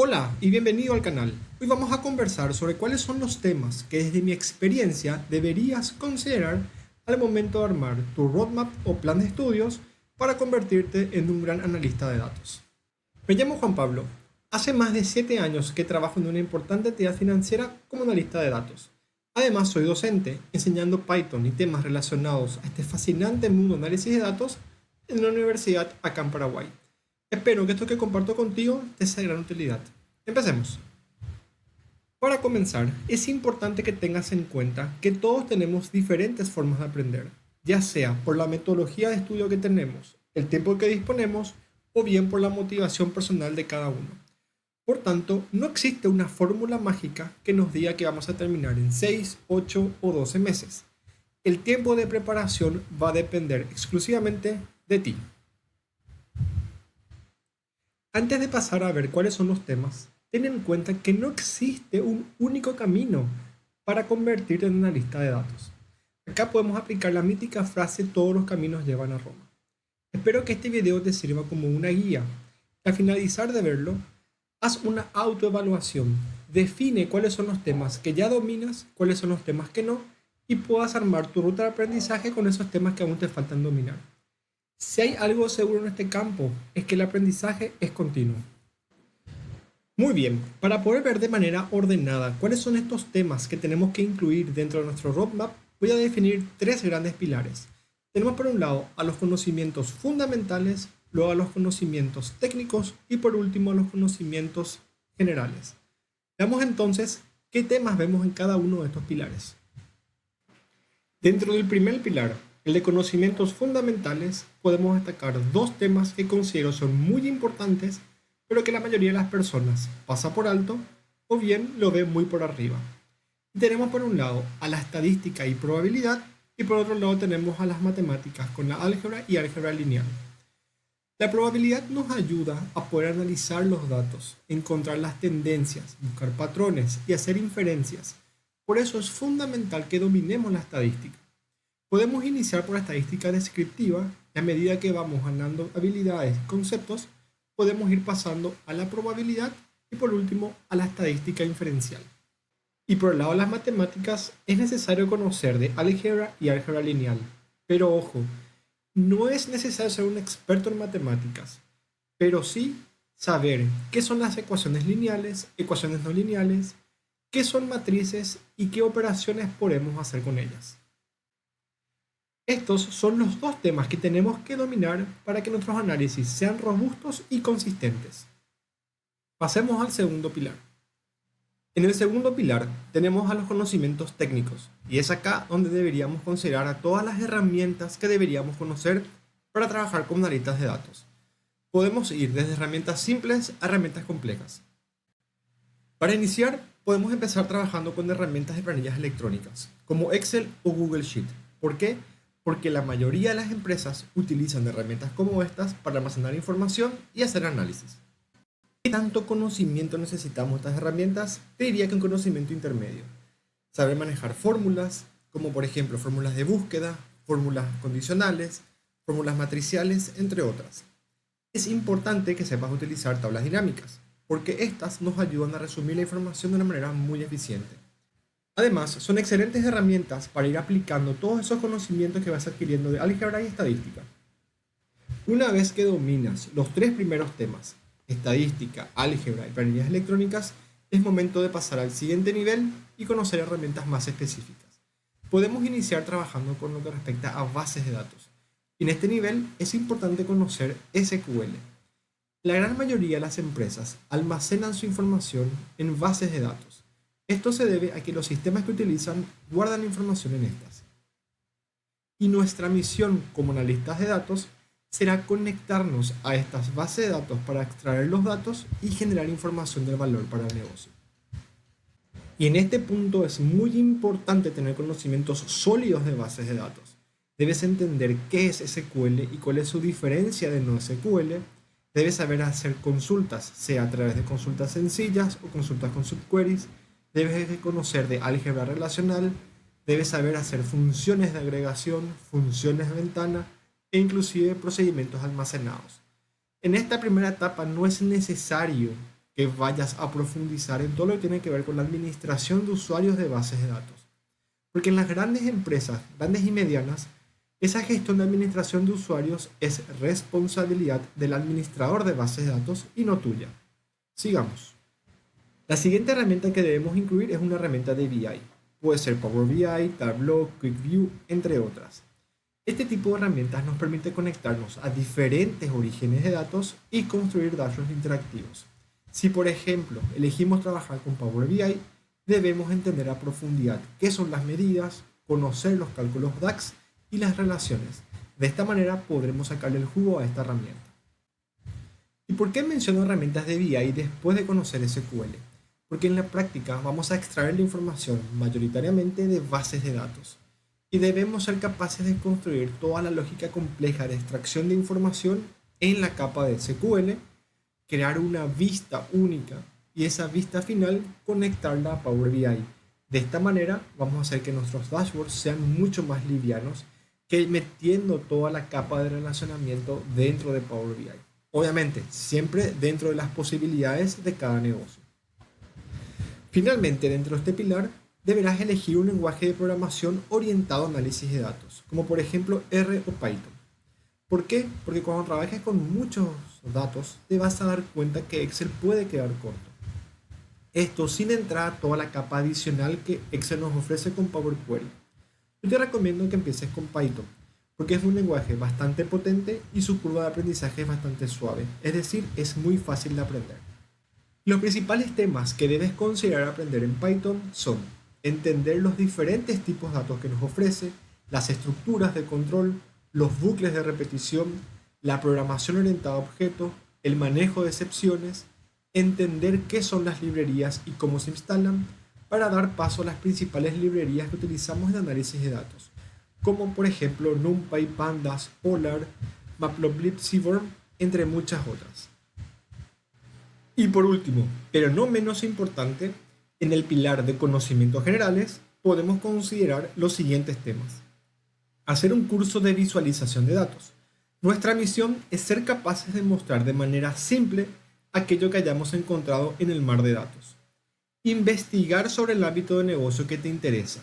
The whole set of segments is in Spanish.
Hola y bienvenido al canal. Hoy vamos a conversar sobre cuáles son los temas que desde mi experiencia deberías considerar al momento de armar tu roadmap o plan de estudios para convertirte en un gran analista de datos. Me llamo Juan Pablo. Hace más de 7 años que trabajo en una importante entidad financiera como analista de datos. Además soy docente enseñando Python y temas relacionados a este fascinante mundo de análisis de datos en una universidad acá en Paraguay. Espero que esto que comparto contigo te sea de gran utilidad. Empecemos. Para comenzar, es importante que tengas en cuenta que todos tenemos diferentes formas de aprender, ya sea por la metodología de estudio que tenemos, el tiempo que disponemos o bien por la motivación personal de cada uno. Por tanto, no existe una fórmula mágica que nos diga que vamos a terminar en 6, 8 o 12 meses. El tiempo de preparación va a depender exclusivamente de ti. Antes de pasar a ver cuáles son los temas, ten en cuenta que no existe un único camino para convertirte en una lista de datos. Acá podemos aplicar la mítica frase todos los caminos llevan a Roma. Espero que este video te sirva como una guía. Al finalizar de verlo, haz una autoevaluación. Define cuáles son los temas que ya dominas, cuáles son los temas que no, y puedas armar tu ruta de aprendizaje con esos temas que aún te faltan dominar. Si hay algo seguro en este campo, es que el aprendizaje es continuo. Muy bien, para poder ver de manera ordenada cuáles son estos temas que tenemos que incluir dentro de nuestro roadmap, voy a definir 3 grandes pilares. Tenemos por un lado a los conocimientos fundamentales, luego a los conocimientos técnicos y por último a los conocimientos generales. Veamos entonces qué temas vemos en cada uno de estos pilares. Dentro del primer pilar, el de conocimientos fundamentales, podemos destacar 2 temas que considero son muy importantes, pero que la mayoría de las personas pasa por alto o bien lo ve muy por arriba. Tenemos por un lado a la estadística y probabilidad y por otro lado tenemos a las matemáticas con la álgebra y álgebra lineal. La probabilidad nos ayuda a poder analizar los datos, encontrar las tendencias, buscar patrones y hacer inferencias. Por eso es fundamental que dominemos la estadística. Podemos iniciar por la estadística descriptiva y a medida que vamos ganando habilidades y conceptos, podemos ir pasando a la probabilidad y por último a la estadística inferencial. Y por el lado de las matemáticas es necesario conocer de álgebra y álgebra lineal. Pero ojo, no es necesario ser un experto en matemáticas, pero sí saber qué son las ecuaciones lineales, ecuaciones no lineales, qué son matrices y qué operaciones podemos hacer con ellas. Estos son los 2 temas que tenemos que dominar para que nuestros análisis sean robustos y consistentes. Pasemos al segundo pilar. En el segundo pilar tenemos a los conocimientos técnicos y es acá donde deberíamos considerar a todas las herramientas que deberíamos conocer para trabajar con analistas de datos. Podemos ir desde herramientas simples a herramientas complejas. Para iniciar, podemos empezar trabajando con herramientas de planillas electrónicas como Excel o Google Sheet. ¿Por qué? Porque la mayoría de las empresas utilizan herramientas como estas para almacenar información y hacer análisis. ¿Qué tanto conocimiento necesitamos de estas herramientas? Te diría que un conocimiento intermedio. Saber manejar fórmulas, como por ejemplo fórmulas de búsqueda, fórmulas condicionales, fórmulas matriciales, entre otras. Es importante que sepas utilizar tablas dinámicas, porque estas nos ayudan a resumir la información de una manera muy eficiente. Además, son excelentes herramientas para ir aplicando todos esos conocimientos que vas adquiriendo de álgebra y estadística. Una vez que dominas los 3 primeros temas, estadística, álgebra y planillas electrónicas, es momento de pasar al siguiente nivel y conocer herramientas más específicas. Podemos iniciar trabajando con lo que respecta a bases de datos. Y en este nivel es importante conocer SQL. La gran mayoría de las empresas almacenan su información en bases de datos. Esto se debe a que los sistemas que utilizan guardan información en estas. Y nuestra misión como analistas de datos será conectarnos a estas bases de datos para extraer los datos y generar información de valor para el negocio. Y en este punto es muy importante tener conocimientos sólidos de bases de datos. Debes entender qué es SQL y cuál es su diferencia de no SQL. Debes saber hacer consultas, sea a través de consultas sencillas o consultas con subqueries. Debes conocer de álgebra relacional, debes saber hacer funciones de agregación, funciones de ventana e inclusive procedimientos almacenados. En esta primera etapa no es necesario que vayas a profundizar en todo lo que tiene que ver con la administración de usuarios de bases de datos. Porque en las grandes empresas, grandes y medianas, esa gestión de administración de usuarios es responsabilidad del administrador de bases de datos y no tuya. Sigamos. La siguiente herramienta que debemos incluir es una herramienta de BI. Puede ser Power BI, Tableau, QuickView, entre otras. Este tipo de herramientas nos permite conectarnos a diferentes orígenes de datos y construir dashboards interactivos. Si por ejemplo elegimos trabajar con Power BI, debemos entender a profundidad qué son las medidas, conocer los cálculos DAX y las relaciones. De esta manera podremos sacarle el jugo a esta herramienta. ¿Y por qué menciono herramientas de BI después de conocer SQL? Porque en la práctica vamos a extraer la información mayoritariamente de bases de datos y debemos ser capaces de construir toda la lógica compleja de extracción de información en la capa de SQL, crear una vista única y esa vista final conectarla a Power BI. De esta manera vamos a hacer que nuestros dashboards sean mucho más livianos que metiendo toda la capa de relacionamiento dentro de Power BI. Obviamente, siempre dentro de las posibilidades de cada negocio. Finalmente, dentro de este pilar, deberás elegir un lenguaje de programación orientado a análisis de datos, como por ejemplo R o Python. ¿Por qué? Porque cuando trabajes con muchos datos, te vas a dar cuenta que Excel puede quedar corto. Esto sin entrar a toda la capa adicional que Excel nos ofrece con Power Query. Yo te recomiendo que empieces con Python, porque es un lenguaje bastante potente y su curva de aprendizaje es bastante suave, es decir, es muy fácil de aprender. Los principales temas que debes considerar aprender en Python son entender los diferentes tipos de datos que nos ofrece, las estructuras de control, los bucles de repetición, la programación orientada a objetos, el manejo de excepciones, entender qué son las librerías y cómo se instalan, para dar paso a las principales librerías que utilizamos en análisis de datos, como por ejemplo NumPy, Pandas, Polar, Matplotlib, Seaborn, entre muchas otras. Y por último, pero no menos importante, en el pilar de conocimientos generales podemos considerar los siguientes temas. Hacer un curso de visualización de datos. Nuestra misión es ser capaces de mostrar de manera simple aquello que hayamos encontrado en el mar de datos. Investigar sobre el ámbito de negocio que te interesa.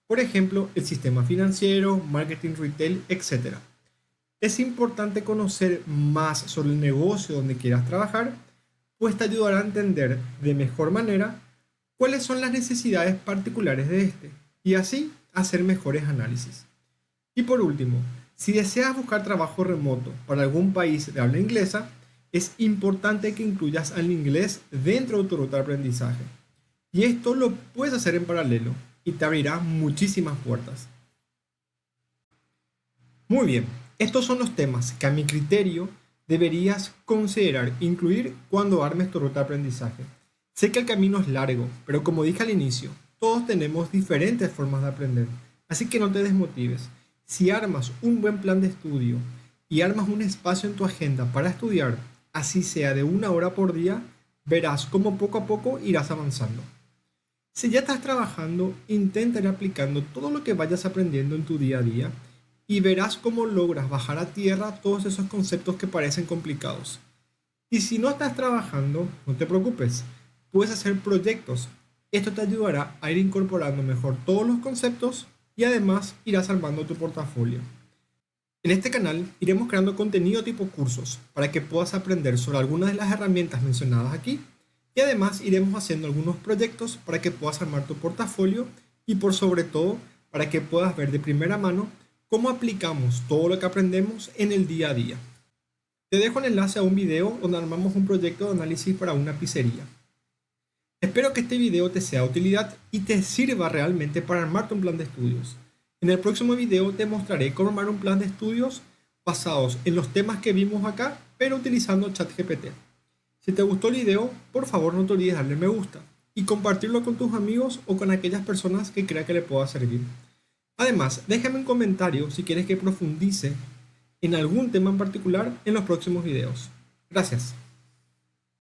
Por ejemplo, el sistema financiero, marketing retail, etc. Es importante conocer más sobre el negocio donde quieras trabajar, pues te ayudará a entender de mejor manera cuáles son las necesidades particulares de este y así hacer mejores análisis. Y por último, si deseas buscar trabajo remoto para algún país de habla inglesa, es importante que incluyas al inglés dentro de tu ruta de aprendizaje. Y esto lo puedes hacer en paralelo y te abrirá muchísimas puertas. Muy bien, estos son los temas que a mi criterio deberías considerar incluir cuando armes tu ruta de aprendizaje. Sé que el camino es largo, pero como dije al inicio, todos tenemos diferentes formas de aprender, así que no te desmotives. Si armas un buen plan de estudio y armas un espacio en tu agenda para estudiar, así sea de 1 hora por día, verás cómo poco a poco irás avanzando. Si ya estás trabajando, intenta ir aplicando todo lo que vayas aprendiendo en tu día a día y verás cómo logras bajar a tierra todos esos conceptos que parecen complicados. Y si no estás trabajando, no te preocupes, puedes hacer proyectos. Esto te ayudará a ir incorporando mejor todos los conceptos y además irás armando tu portafolio. En este canal iremos creando contenido tipo cursos para que puedas aprender sobre algunas de las herramientas mencionadas aquí y además iremos haciendo algunos proyectos para que puedas armar tu portafolio y por sobre todo para que puedas ver de primera mano cómo aplicamos todo lo que aprendemos en el día a día. Te dejo el enlace a un video donde armamos un proyecto de análisis para una pizzería. Espero que este video te sea de utilidad y te sirva realmente para armarte un plan de estudios. En el próximo video te mostraré cómo armar un plan de estudios basados en los temas que vimos acá, pero utilizando ChatGPT. Si te gustó el video, por favor no te olvides darle me gusta y compartirlo con tus amigos o con aquellas personas que creas que le pueda servir. Además, déjame un comentario si quieres que profundice en algún tema en particular en los próximos videos. Gracias.